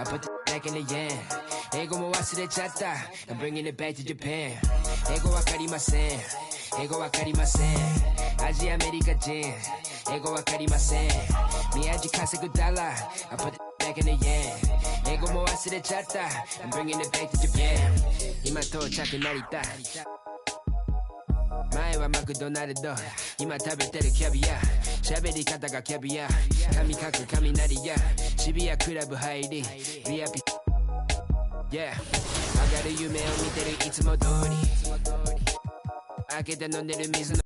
I put the back in the yen. Ego mo wasurechatta. I'm bringing it back to Japan. Ego wakarimasen. Ego wakarimasen. Asia America jin. Ego wakarimasen. Miyaji kasegu dollar. I put the back in the yen. Ego mo wasurechatta. I'm bringing it back to Japan. Ima touchaku narita. 前はマクドナルド今食べてるキャビア喋り方がキャビア神書く雷や渋谷クラブ入りリアピ Yeah 上がる夢を見てるいつも通り開けて飲んでる水の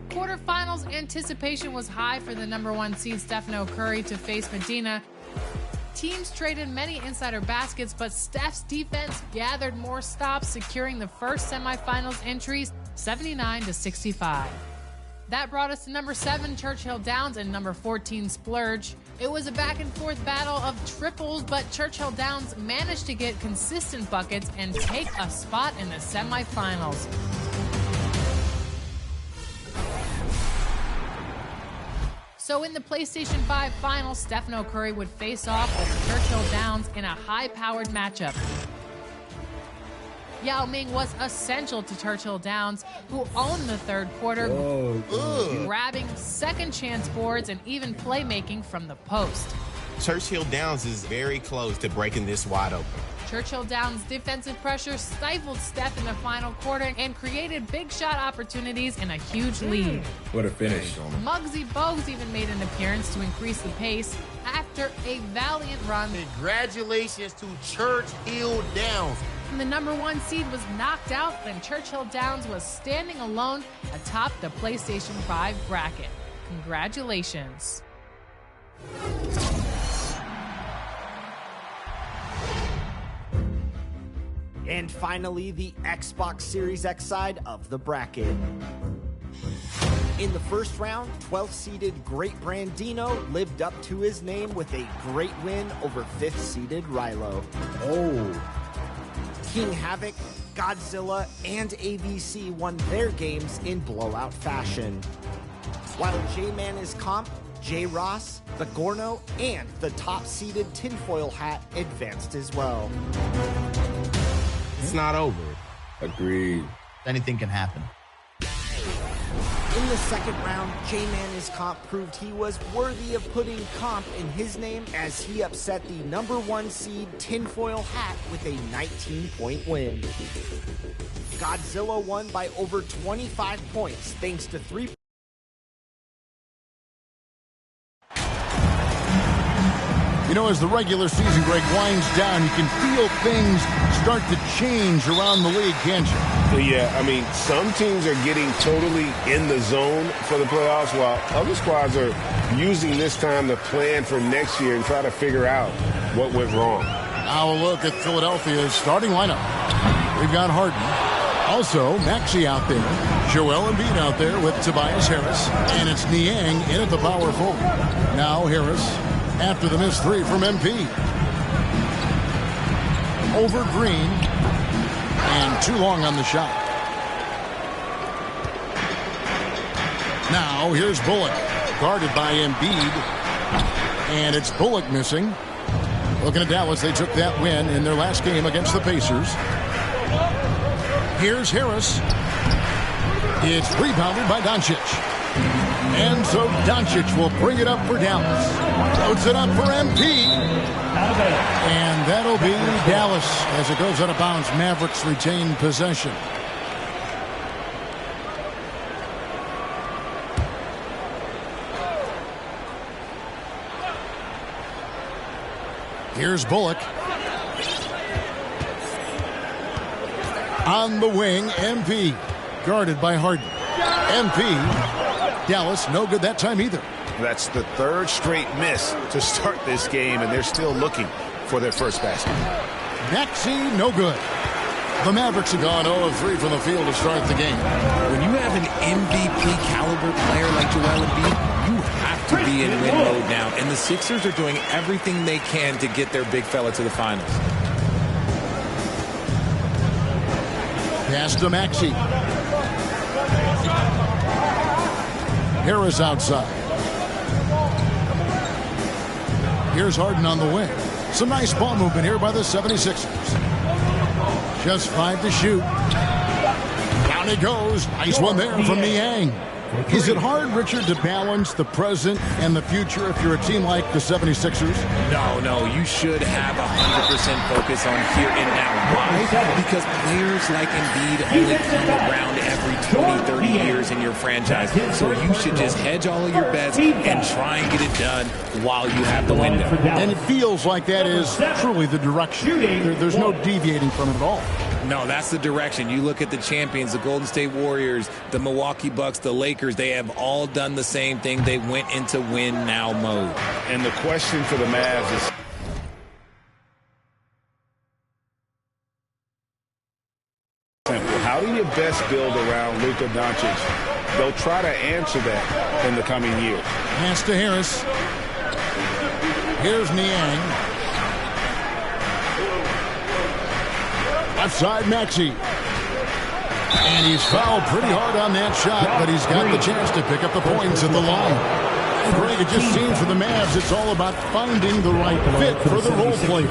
Quarterfinals anticipation was high for the #1 seed Stephen Curry to face Medina. Teams traded many insider baskets, but Steph's defense gathered more stops, securing the first semifinals entries 79-65. That brought us to #7 Churchill Downs and #14 Splurge. It was a back and forth battle of triples, but Churchill Downs managed to get consistent buckets and take a spot in the semifinals. So in the PlayStation 5 final, Stephen Curry would face off with Churchill Downs in a high-powered matchup. Yao Ming was essential to Churchill Downs, who owned the third quarter, grabbing second-chance boards and even playmaking from the post. Churchill Downs is very close to breaking this wide open. Churchill Downs' defensive pressure stifled Steph in the final quarter and created big shot opportunities in a huge lead. What a finish. Muggsy Bogues even made an appearance to increase the pace after a valiant run. Congratulations to Churchill Downs. The #1 seed was knocked out, and Churchill Downs was standing alone atop the PlayStation 5 bracket. Congratulations. And finally, the Xbox Series X side of the bracket. In the first round, 12th-seeded Great Brandino lived up to his name with a great win over 5th-seeded Rilo. King Havoc, Godzilla, and ABC won their games in blowout fashion. While J-Man is comp, J. Ross, the Gorno, and the top-seeded Tinfoil Hat advanced as well. It's not over. Agreed. Anything can happen. In the second round, J-Man is comp proved he was worthy of putting comp in his name as he upset the #1 seed Tinfoil Hat with a 19-point win. Godzilla won by over 25 points thanks to 3. You know, as the regular season break winds down, you can feel things start to change around the league, can't you? Yeah, I mean, some teams are getting totally in the zone for the playoffs, while other squads are using this time to plan for next year and try to figure out what went wrong. Now a look at Philadelphia's starting lineup. We've got Harden. Also, Maxey out there. Joel Embiid out there with Tobias Harris. And it's Niang in at the power forward. Now Harris after the missed three from MP. Over Green. And too long on the shot. Now here's Bullock. Guarded by Embiid. And it's Bullock missing. Looking at Dallas, they took that win in their last game against the Pacers. Here's Harris. It's rebounded by Doncic. And so Doncic will bring it up for Dallas. Loads it up for MP. And that'll be Dallas as it goes out of bounds. Mavericks retain possession. Here's Bullock. On the wing, MP. Guarded by Harden. MP. Dallas, no good that time either. That's the third straight miss to start this game, and they're still looking for their first basket. Maxey, no good. The Mavericks have gone 0 of 3 from the field to start the game. When you have an MVP caliber player like Joel Embiid, you have to be in win mode now. And the Sixers are doing everything they can to get their big fella to the finals. Pass to Maxey. Harris outside. Here's Harden on the wing. Some nice ball movement here by the 76ers. Just 5 to shoot. Down he goes. Nice one there from Niang. Is it hard, Richard, to balance the present and the future if you're a team like the 76ers? No. You should have 100% focus on here and now. Why? Because players like Embiid only come around every 20, 30 years in your franchise. So you should just hedge all of your bets and try and get it done while you have the window. And it feels like that is truly the direction. There's no deviating from it at all. No, that's the direction. You look at the champions, the Golden State Warriors, the Milwaukee Bucks, the Lakers, they have all done the same thing. They went into win-now mode. And the question for the Mavs is, how do you best build around Luka Doncic? They'll try to answer that in the coming year. Pass to Harris. Here's Niang. Left side, Maxey. And he's fouled pretty hard on that shot, but he's got the chance to pick up the points at the line. Greg, it just seems for the Mavs, it's all about finding the right fit for the role players.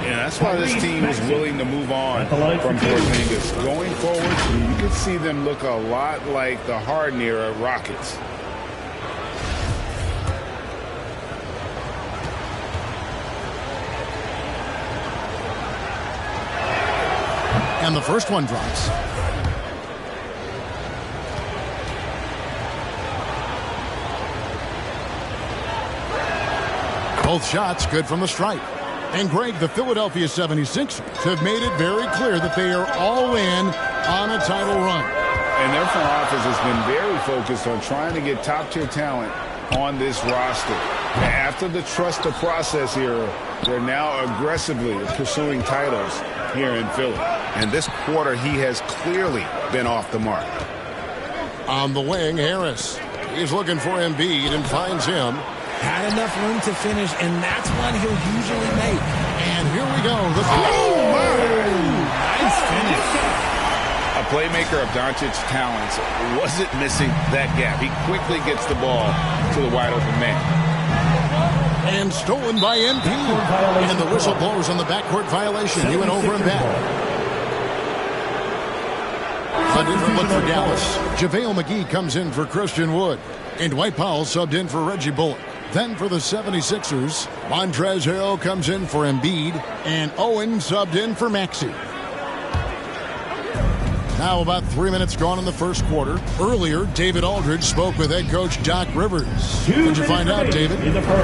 Yeah, that's why this team is willing to move on from Porzingis. Going forward, you can see them look a lot like the Harden era Rockets. And the first one drops. Both shots good from the stripe. And Greg, the Philadelphia 76ers have made it very clear that they are all in on a title run. And their front office has been very focused on trying to get top-tier talent on this roster. After the trust the process era, they're now aggressively pursuing titles here in Philly. And this quarter, he has clearly been off the mark. On the wing, Harris. He's looking for Embiid and finds him. Had enough room to finish, and that's one he'll usually make. And here we go. Nice finish. A playmaker of Doncic's talents wasn't missing that gap. He quickly gets the ball to the wide-open man. And stolen by MP. And the whistle blows on the backcourt violation. He went over and back. A different look for Dallas. JaVale McGee comes in for Christian Wood. And Dwight Powell subbed in for Reggie Bullock. Then for the 76ers, Montrezl Harrell comes in for Embiid. And Owen subbed in for Maxey. Now about 3 minutes gone in the first quarter. Earlier, David Aldridge spoke with head coach Doc Rivers. What'd you find out, David?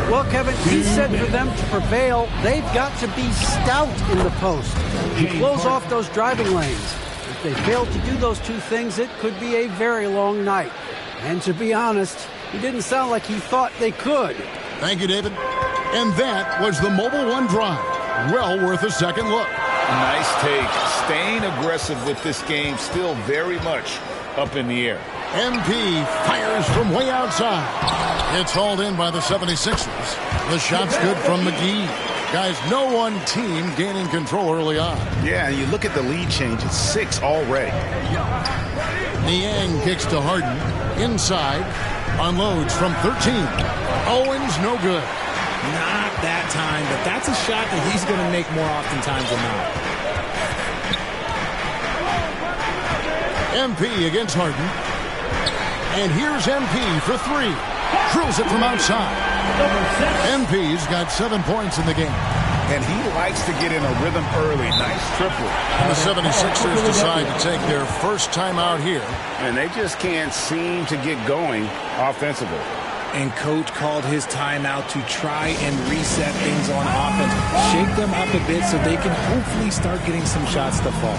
Well, Kevin, he said for them to prevail, they've got to be stout in the post and close off those driving lanes. If they fail to do those two things, it could be a very long night. And to be honest, he didn't sound like he thought they could. Thank you, David. And that was the Mobile One drive. Well worth a second look. Nice take. Staying aggressive with this game, still very much up in the air. MP fires from way outside. It's hauled in by the 76ers. The shot's good from McGee. Guys, no one team gaining control early on. Yeah, you look at the lead change. It's 6 already. Niang kicks to Harden. Inside. Unloads from 13. Owens, no good. Not that time, but that's a shot that he's going to make more oftentimes than not. MP against Harden. And here's MP for 3. Drills it from outside. MP's got 7 points in the game. And he likes to get in a rhythm early. Nice triple. And the 76ers decide to take their first time out here. And they just can't seem to get going offensively. And coach called his timeout to try and reset things on offense. Shake them up a bit so they can hopefully start getting some shots to fall.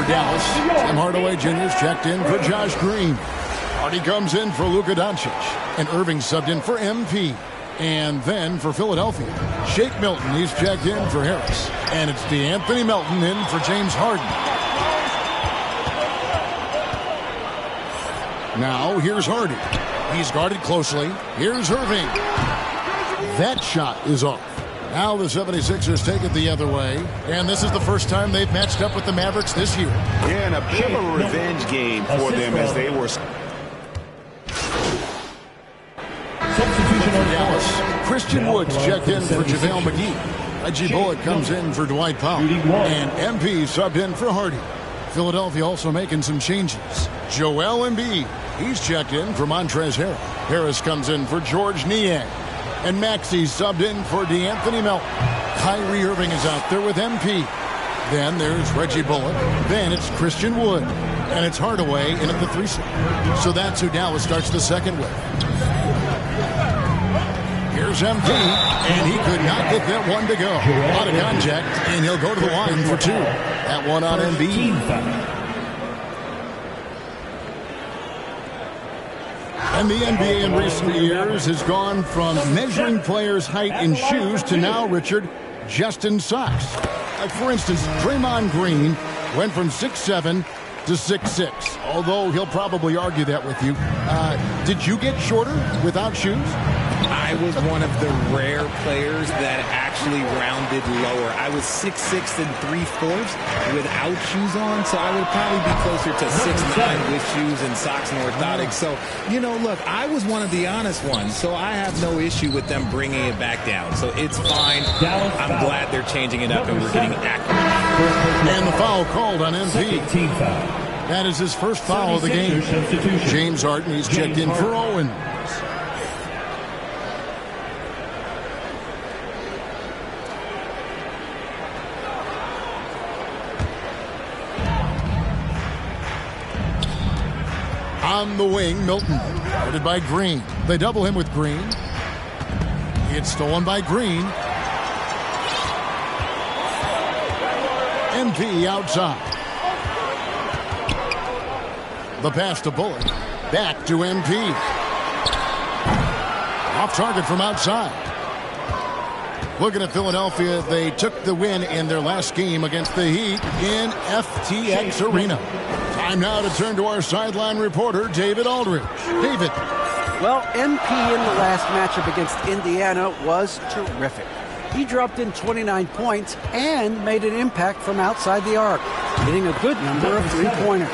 Dallas. Tim Hardaway Jr.'s checked in for Josh Green. Hardy comes in for Luka Doncic. And Irving subbed in for MP. And then for Philadelphia, Shake Milton, he's checked in for Harris. And it's DeAnthony Melton in for James Harden. Now here's Hardy. He's guarded closely. Here's Irving. That shot is off. Now the 76ers take it the other way. And this is the first time they've matched up with the Mavericks this year. Yeah, and a bit of a revenge game for them as they were. Substitution on Dallas. Christian Woods checked in for JaVale McGee. Reggie Bullock comes in for Dwight Powell. And MP subbed in for Hardy. Philadelphia also making some changes. Joel Embiid. He's checked in for Montrezl Harrell. Harris comes in for George Niang. And Maxey subbed in for DeAnthony Melton. Kyrie Irving is out there with MP. Then there's Reggie Bullock. Then it's Christian Wood. And it's Hardaway in at the 3 slot. So that's who Dallas starts the second with. Here's MP, and he could not get that one to go. A lot of contact, and he'll go to the line for 2. That one on Embiid. And the NBA in recent years has gone from measuring players' height in shoes to now, Richard, just in socks. Like, for instance, Draymond Green went from 6'7" to 6'6", although he'll probably argue that with you. Did you get shorter without shoes? I was one of the rare players that actually rounded lower. I was 6'6" and 3/4 without shoes on, so I would probably be closer to 6'9" with shoes and socks and orthotics. So, you know, look, I was one of the honest ones, so I have no issue with them bringing it back down. So it's fine. I'm glad they're changing it up and we're getting accurate. And the foul called on MP. That is his first foul of the game. James Harden, he's checked in for Owens. On the wing, Milton, guarded by Green. They double him with Green. It's stolen by Green. MP outside. The pass to Bullock. Back to MP. Off target from outside. Looking at Philadelphia, they took the win in their last game against the Heat in FTX Arena. Time now to turn to our sideline reporter, David Aldridge. David. Well, MP in the last matchup against Indiana was terrific. He dropped in 29 points and made an impact from outside the arc, hitting a good number of three-pointers.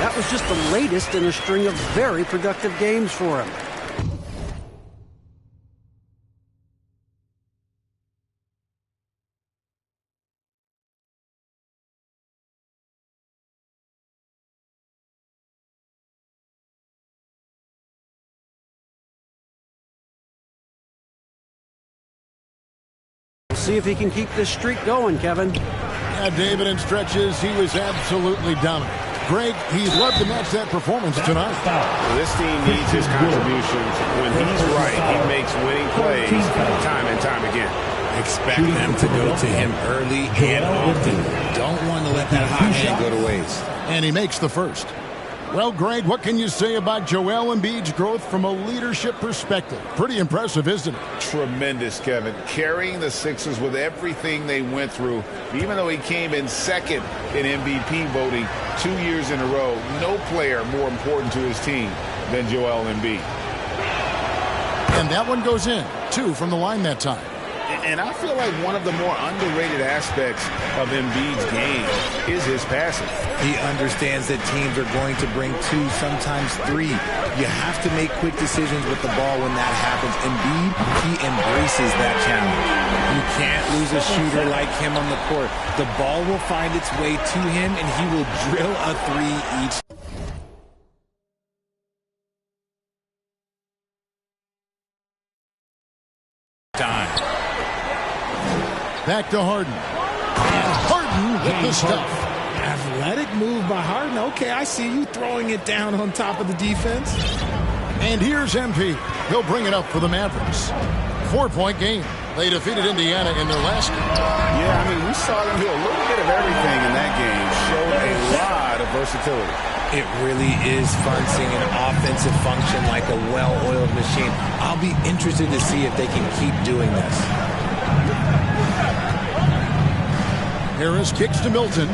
That was just the latest in a string of very productive games for him. See if he can keep this streak going, Kevin. Yeah, David, in stretches, he was absolutely dominant. Greg, he'd love to match that performance tonight. Well, this team needs his contributions. When he's right, he makes winning plays time and time again. Expect them to go to him early and often. Don't want to let that hot hand go to waste. And he makes the first. Well, Greg, what can you say about Joel Embiid's growth from a leadership perspective? Pretty impressive, isn't it? Tremendous, Kevin. Carrying the Sixers with everything they went through. Even though he came in second in MVP voting 2 years in a row, no player more important to his team than Joel Embiid. And that one goes in, 2 from the line that time. And I feel like one of the more underrated aspects of Embiid's game is his passing. He understands that teams are going to bring 2, sometimes 3. You have to make quick decisions with the ball when that happens. Embiid, he embraces that challenge. You can't lose a shooter like him on the court. The ball will find its way to him, and he will drill a 3 each time. Back to Harden. And Harden with the stuff. Athletic move by Harden. Okay, I see you throwing it down on top of the defense. And here's MP. He'll bring it up for the Mavericks. 4-point game. They defeated Indiana in their last game. Yeah, I mean, we saw them do a little bit of everything in that game. Showed a lot of versatility. It really is fun seeing an offensive function like a well-oiled machine. I'll be interested to see if they can keep doing this. Harris kicks to Milton.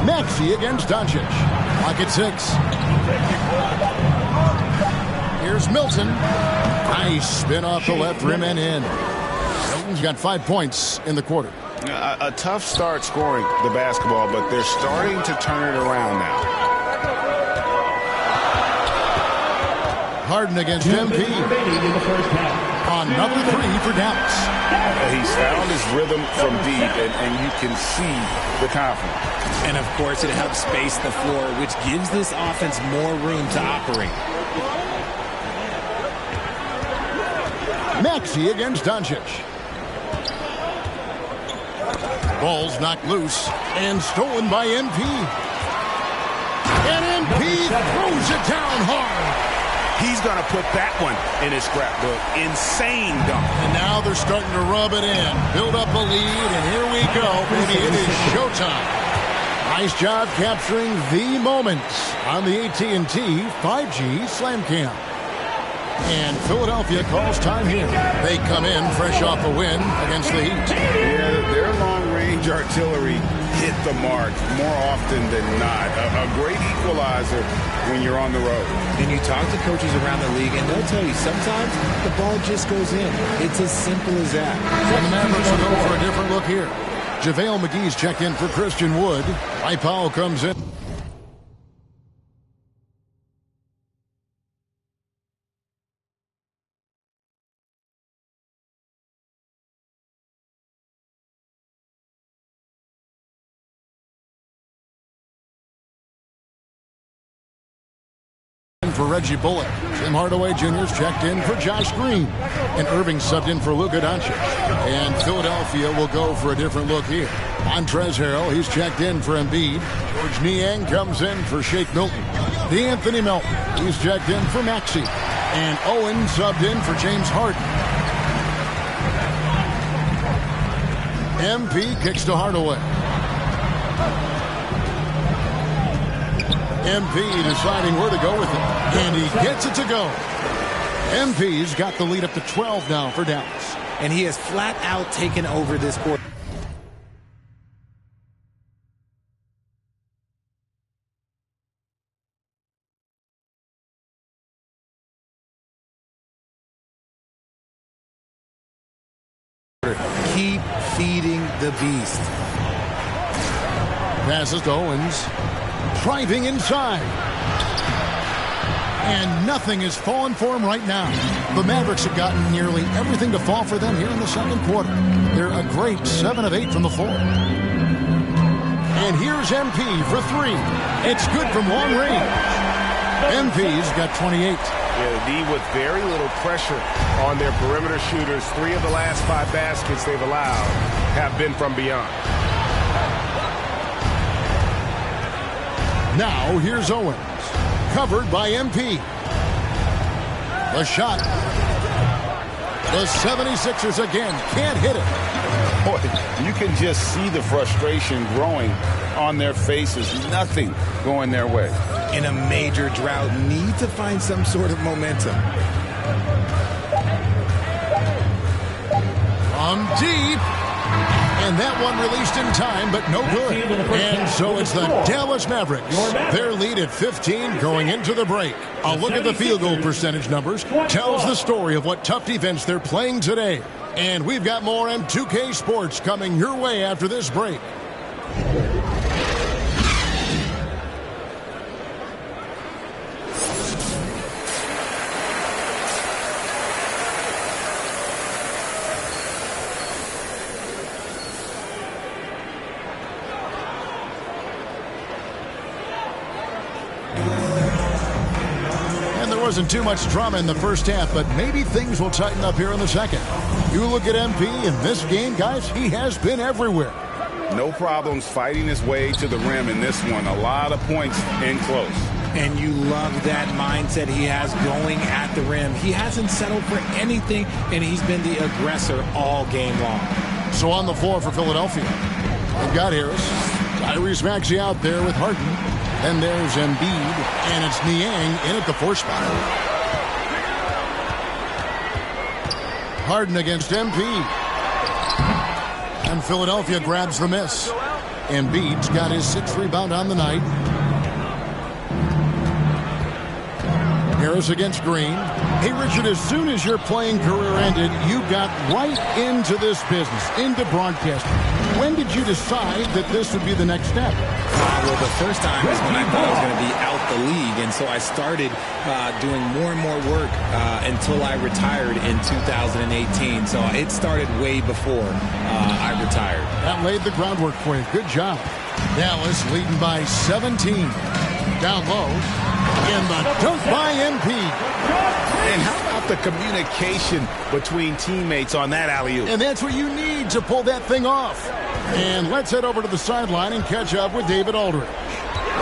Maxey against Doncic. Clock at 6. Here's Milton. Nice spin off the left rim and in. Milton's got 5 points in the quarter. A tough start scoring the basketball, but they're starting to turn it around now. Harden against MP. Another 3 for Dallas. He's found his rhythm from deep, and you can see the confidence. And, of course, it helps space the floor, which gives this offense more room to operate. Maxey against Doncic. Ball's knocked loose and stolen by MP. And MP throws it down hard. He's going to put that one in his scrapbook. Insane dunk. And now they're starting to rub it in. Build up a lead, and here we go, baby. It is showtime. Nice job capturing the moments on the AT&T 5G Slam Cam. And Philadelphia calls time here. They come in fresh off a win against the Heat. Yeah, their long-range artillery hit the mark more often than not. A great equalizer when you're on the road. And you talk to coaches around the league, and they'll tell you sometimes the ball just goes in. It's as simple as that. And the Mavericks will go for a different look here. JaVale McGee's checked in for Christian Wood. Mike Powell comes in. For Reggie Bullock. Tim Hardaway Jr.'s checked in for Josh Green. And Irving subbed in for Luka Doncic. And Philadelphia will go for a different look here. Montrezl Harrell, he's checked in for Embiid. George Niang comes in for Shake Milton. DeAnthony Melton, he's checked in for Maxey. And Owen subbed in for James Harden. MP kicks to Hardaway. MP deciding where to go with it. And he gets it to go. MP's got the lead up to 12 now for Dallas. And he has flat out taken over this quarter. Keep feeding the beast. Passes to Owens. Driving inside. And nothing is falling for him right now. The Mavericks have gotten nearly everything to fall for them here in the second quarter. They're a great 7 of 8 from the floor. And here's MP for 3. It's good from long range. MP's got 28. Yeah, the D with very little pressure on their perimeter shooters. 3 of the last 5 baskets they've allowed have been from beyond. Now here's Owens. Covered by MP. The shot. The 76ers again can't hit it. Boy, you can just see the frustration growing on their faces. Nothing going their way. In a major drought, need to find some sort of momentum. From deep. And that one released in time, but no good. And so it's the Dallas Mavericks. Their lead at 15 going into the break. A look at the field goal percentage numbers tells the story of what tough defense they're playing today. And we've got more M2K Sports coming your way after this break. Wasn't too much drama in the first half, but maybe things will tighten up here in the second. You look at MP in this game, guys, he has been everywhere. No problems fighting his way to the rim in this one. A lot of points in close. And you love that mindset he has going at the rim. He hasn't settled for anything, and he's been the aggressor all game long. So on the floor for Philadelphia, they've got Harris. Tyrese Maxey out there with Harden. Then there's Embiid, and it's Niang in at the 4 spot. Harden against MP. And Philadelphia grabs the miss. Embiid's got his 6th rebound on the night. Harris against Green. Hey, Richard, as soon as your playing career ended, you got right into this business, into broadcasting. When did you decide that this would be the next step? Well, the first time is when I thought I was going to be out the league, and so I started doing more and more work until I retired in 2018. So it started way before I retired. That laid the groundwork for you. Good job. Dallas leading by 17. Down low. In the dunk by MP. And how about the communication between teammates on that alley-oop? And that's what you need to pull that thing off. And let's head over to the sideline and catch up with David Aldridge.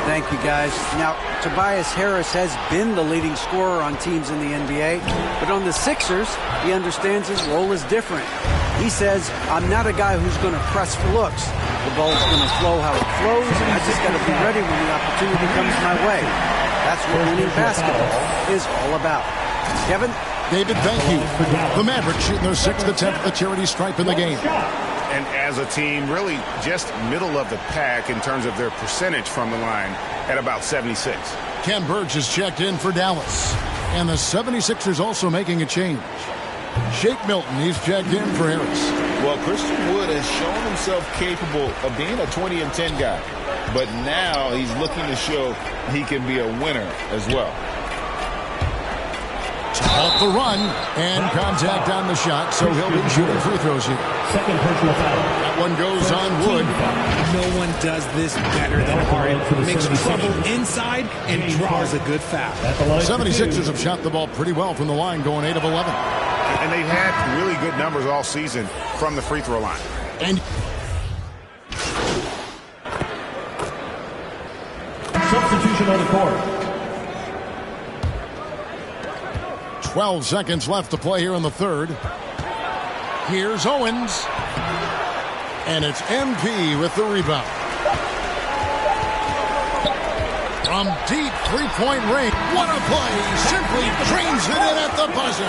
Thank you, guys. Now, Tobias Harris has been the leading scorer on teams in the NBA, but on the Sixers, he understands his role is different. He says, I'm not a guy who's going to press for looks. The ball's going to flow how it flows, and I just got to be ready when the opportunity comes my way. That's what winning basketball is all about. Kevin? David, thank you. The Mavericks shooting their 6th attempt at the charity stripe in the game. And as a team, really just middle of the pack in terms of their percentage from the line at about 76. Ken Burge has checked in for Dallas. And the 76ers also making a change. Shake Milton, he's checked in for Harris. Well, Christian Wood has shown himself capable of being a 20-10 guy. But now he's looking to show he can be a winner as well. Off the run, and contact on the shot, so he'll be shooting free throws here. Second personal foul. That one goes on Wood. No one does this better than Harden. Makes trouble inside and draws a good foul. 76ers have shot the ball pretty well from the line, going 8 of 11. And they've had really good numbers all season from the free throw line. And substitution on the court. 12 seconds left to play here in the third. Here's Owens. And it's MP with the rebound. From deep three-point range. What a play. Simply drains it in at the buzzer.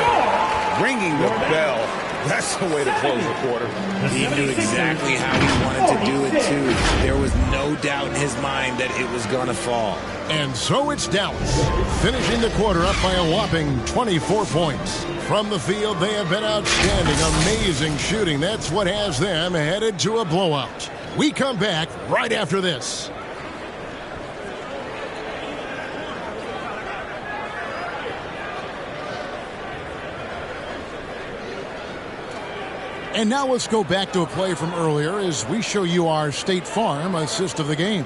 Ringing the bell. That's the way to close the quarter. He knew exactly how he wanted to do it, too. There was no doubt in his mind that it was going to fall. And so it's Dallas, finishing the quarter up by a whopping 24 points. From the field, they have been outstanding, amazing shooting. That's what has them headed to a blowout. We come back right after this. And now let's go back to a play from earlier as we show you our State Farm assist of the game.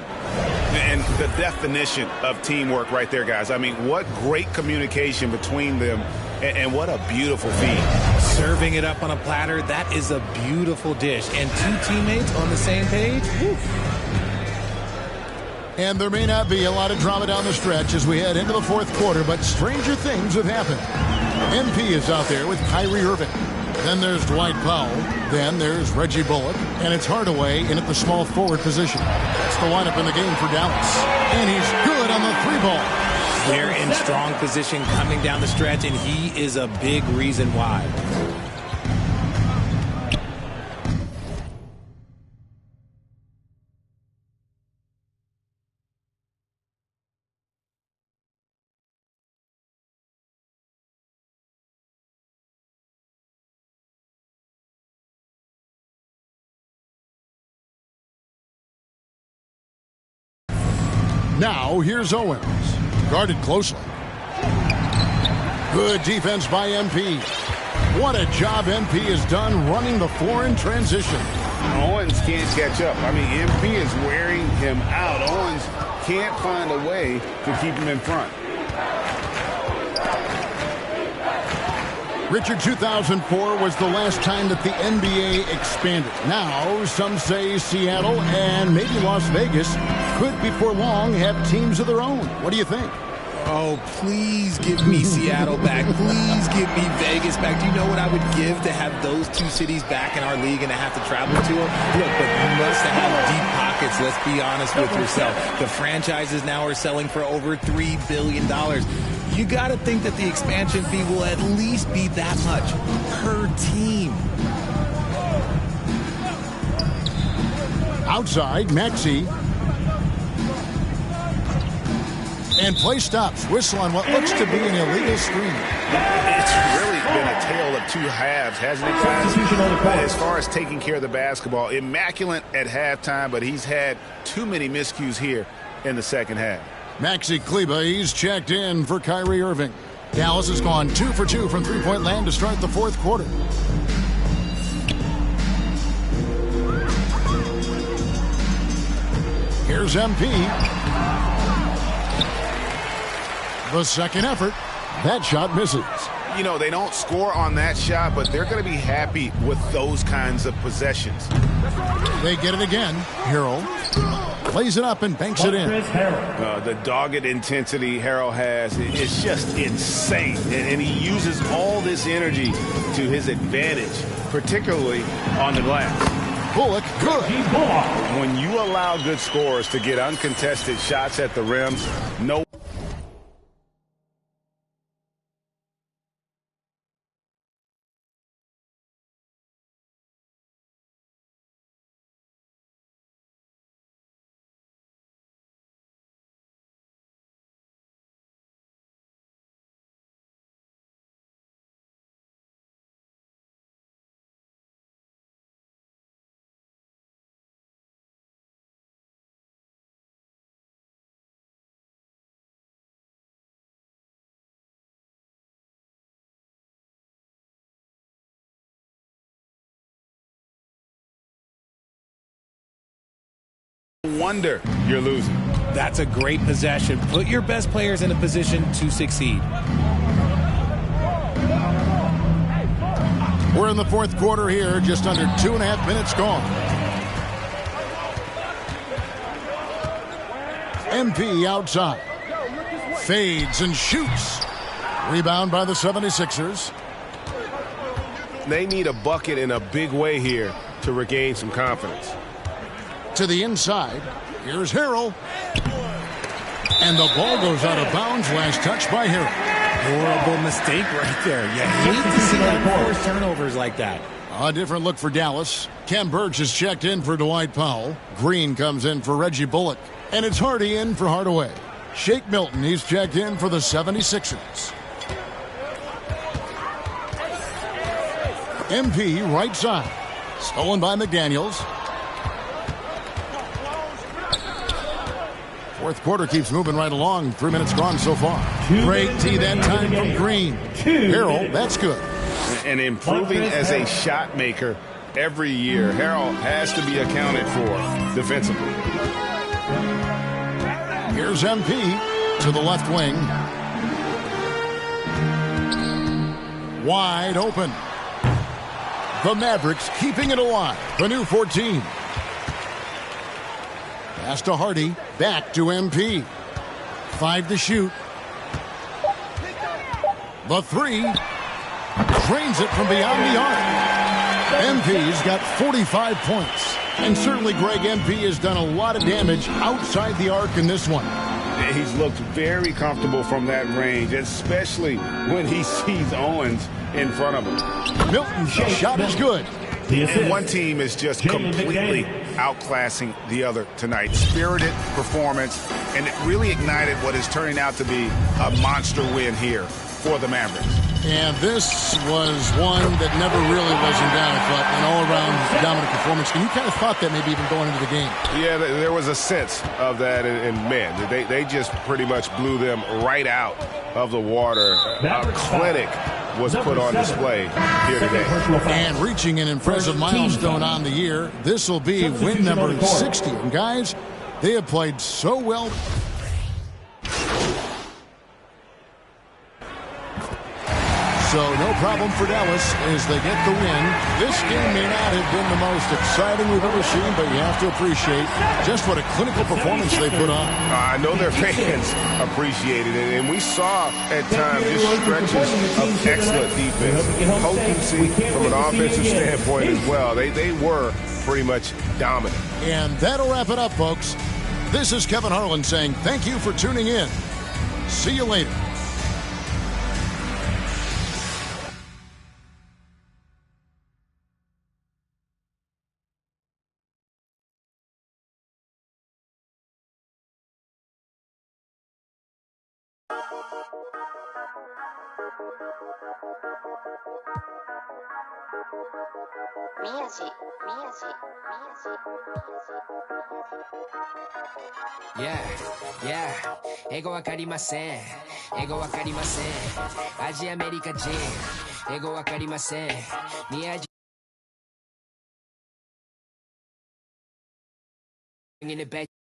And the definition of teamwork right there, guys. I mean, what great communication between them, and what a beautiful feed. Serving it up on a platter, that is a beautiful dish. And two teammates on the same page. Woo. And there may not be a lot of drama down the stretch as we head into the fourth quarter, but stranger things have happened. MP is out there with Kyrie Irving. Then there's Dwight Powell. Then there's Reggie Bullock. And it's Hardaway in at the small forward position. That's the lineup in the game for Dallas. And he's good on the three ball. They're in strong position coming down the stretch, and he is a big reason why. Now, here's Owens. Guarded closely. Good defense by MP. What a job MP has done running the floor in transition. Owens can't catch up. I mean, MP is wearing him out. Owens can't find a way to keep him in front. Richard, 2004 was the last time that the NBA expanded. Now, some say Seattle and maybe Las Vegas could, before long, have teams of their own. What do you think? Oh, please give me Seattle back. Please give me Vegas back. Do you know what I would give to have those two cities back in our league and to have to travel to them? Look, but you must have deep pockets. Let's be honest with yourself. The franchises now are selling for over $3 billion. You got to think that the expansion fee will at least be that much per team. Outside, Maxey. And play stops. Whistle on what looks to be an illegal screen. It's really been a tale of two halves, hasn't it, guys? As far as taking care of the basketball, immaculate at halftime, but he's had too many miscues here in the second half. Maxi Kleba, he's checked in for Kyrie Irving. Dallas has gone 2 for 2 from three-point land to start the fourth quarter. Here's MP. The second effort. That shot misses. You know, they don't score on that shot, but they're going to be happy with those kinds of possessions. They get it again. Harrell plays it up and banks it in. The dogged intensity Harrell has is just insane. And he uses all this energy to his advantage, particularly on the glass. Bullock, good. When you allow good scorers to get uncontested shots at the rims, no. Wonder you're losing. That's a great possession. Put your best players in a position to succeed. We're in the fourth quarter here, just under 2.5 minutes gone. MP outside. Fades and shoots. Rebound by the 76ers. They need a bucket in a big way here to regain some confidence. To the inside. Here's Harrell. And the ball goes out of bounds. Last touch by Harrell. Horrible mistake right there. You hate to see unforced turnovers like that. A different look for Dallas. Ken Burge is checked in for Dwight Powell. Green comes in for Reggie Bullock. And it's Hardy in for Hardaway. Shake Milton, he's checked in for the 76ers. MP right side. Stolen by McDaniels. Fourth quarter keeps moving right along. 3 minutes gone so far. Great tee that time from Green. Harrell, that's good. And improving as a shot maker every year. Harrell has to be accounted for defensively. Here's MP to the left wing. Wide open. The Mavericks keeping it alive. The new 14. Pass to Hardy. Back to MP. 5 to shoot. The 3. Drains it from beyond the arc. MP's got 45 points. And certainly Greg, MP has done a lot of damage outside the arc in this one. He's looked very comfortable from that range, especially when he sees Owens in front of him. Milton's shot is good. And one team is just completely outclassing the other tonight. Spirited performance, and it really ignited what is turning out to be a monster win here for the Mavericks. And this was one that never really was in doubt, but an all-around dominant performance. And you kind of thought that maybe even going into the game. Yeah, there was a sense of that, and man, they just pretty much blew them right out of the water. A clinic was put on display here today. And reaching an impressive milestone on the year, this will be win number 60. And guys, they have played so well. So no problem for Dallas as they get the win. This game may not have been the most exciting we've ever seen, but you have to appreciate just what a clinical performance they put on. I know their fans appreciated it, and we saw at times just stretches of excellent defense, potency from an offensive standpoint as well. They were pretty much dominant. And that'll wrap it up, folks. This is Kevin Harlan saying thank you for tuning in. See you later. 英語わかりません。英語わかりません。アジアメリカ人。英語わかりません。宮地 bringing it back